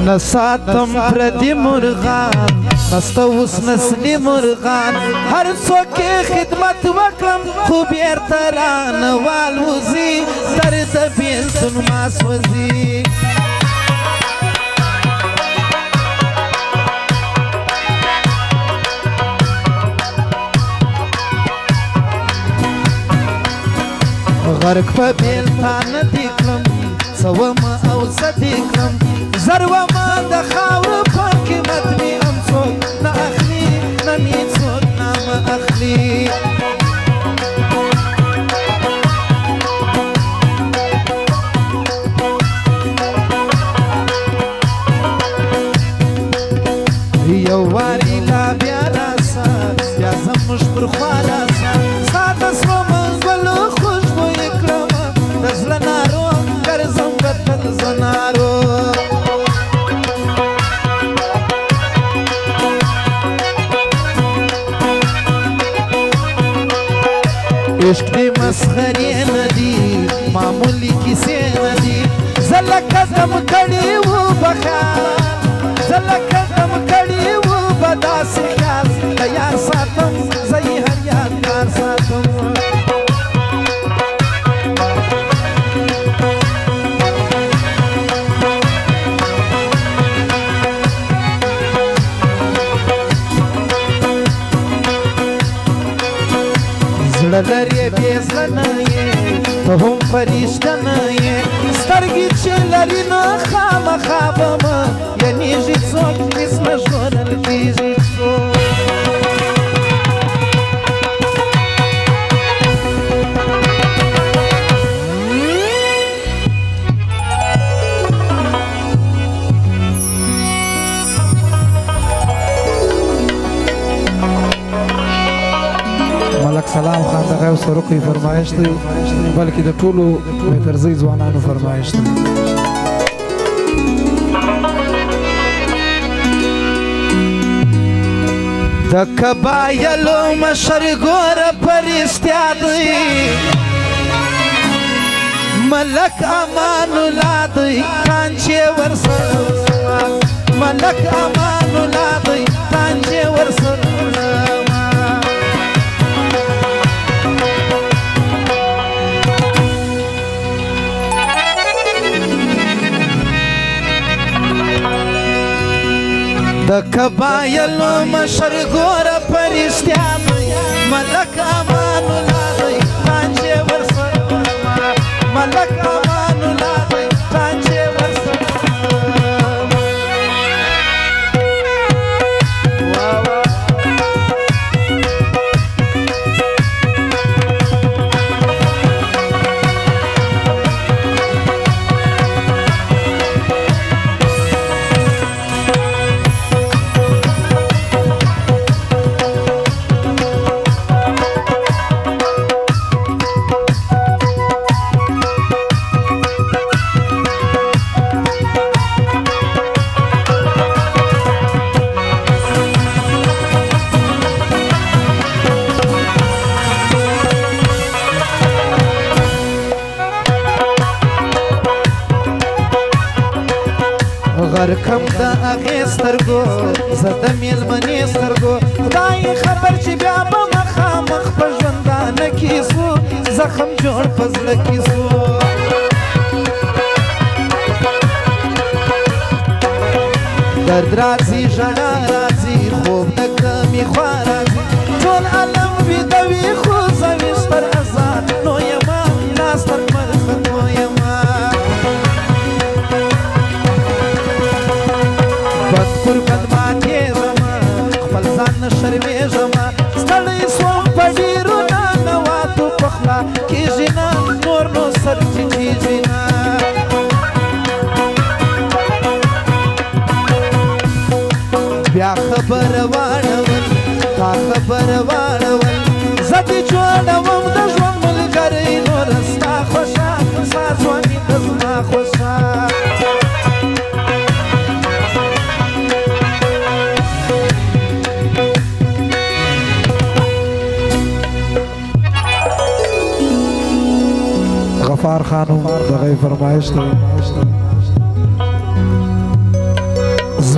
نساتم پردی مرغان نسته اوس نسلی مرغان هر څوک خدمت وکړم خو بیرته رانه والوځي درد بېلتون ما سوځي غرق په بیلتانه دې کړم څه ومه او څه دې کړم زر ومه د خاورو په قیمت مې هم څوک نه اخلي نه مې څوک نامه اخلي یو وارې لا بیا راسه بیا زموږ پر خوا راسه ستا د سرو منګلو خوشبو یې کړمه د زړه نارو ګرځم به تل زه نارو عشق دی مسخرې نه دي معمولي کیسې نه دي زه لکه دم کړي وو بخار زه لکه دم کړي وو به داسې خیال د یار ساتم زه یې هر یادګار ساتم زړه لرې بې زړه نه یې ته هم فرشته نه یې سترګې چې لري نه خامخا به مه یعنېږي څوک هېڅ نه ژغورل کېږي څوک ملک سلام خان دغه یو سروکي فرمایش دی بلکې د ټولو بهترزۍ ځوانانو فرمایش دی د قبایلو مشر ګوره په رښتیا دی ملک امان الله دی کانچې ورسره ملک امان الله دی کانچې ورسره د قبایلو مشر ګوره په رښتیا دی ملک امان الله دی کانچې ورسره ملک امان الله دی کانچې ورسره غرقم د هغې سترګو زه د مېلمنې سترګو خدای خبر چې بیا به مخامخ په ژوندانه کې سو زخم جوړ په زړه کې سو درد راځي ژړا راځي خوب د کمې خوا راځي ټول عالم ویده وي خو زه ویښ تر اذان نو یمه لاس تر مرخه نو یمه پر قدماتې زما خپل ځان نه شرمېږمه ستړی سوم په ډېرو نانواتو پخلا کېږي نه نور نو سر ټیټېږي نه بیا خبره واړول تا خبره واړول زه دې جوړوم د ژوند ملګری نوره ستا خوښه ستا ځواني د زما خوښه غفار خانم دغه فرمایش دی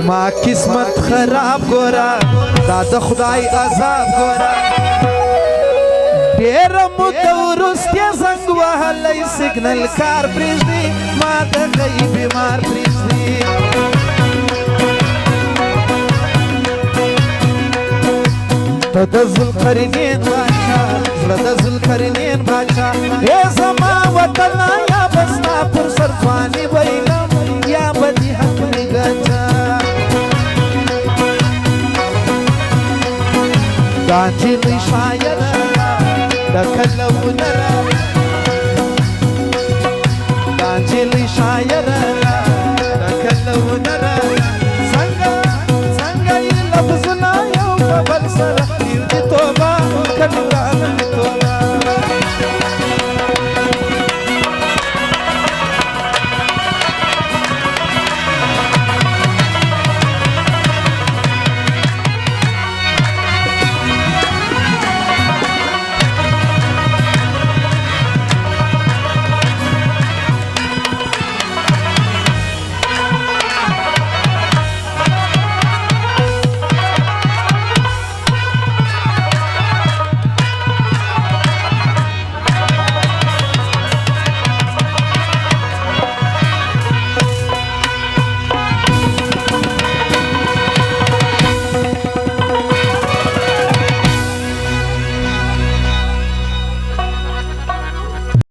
ما قسمت خراب ګورا دا د خدای عذاب ګورا ډېر موده وروسته زنګ وهلی سیګنل کار پرېږدي ما د غي بیمار پرېږدي ته د ذوالقرنین باچا زړه د ذوالقرنین باچا ای زما وطنه یا به ستا پر سر ځواني ویلم یا به دې حق نګچا دا نجلۍ شاعره د کله هنره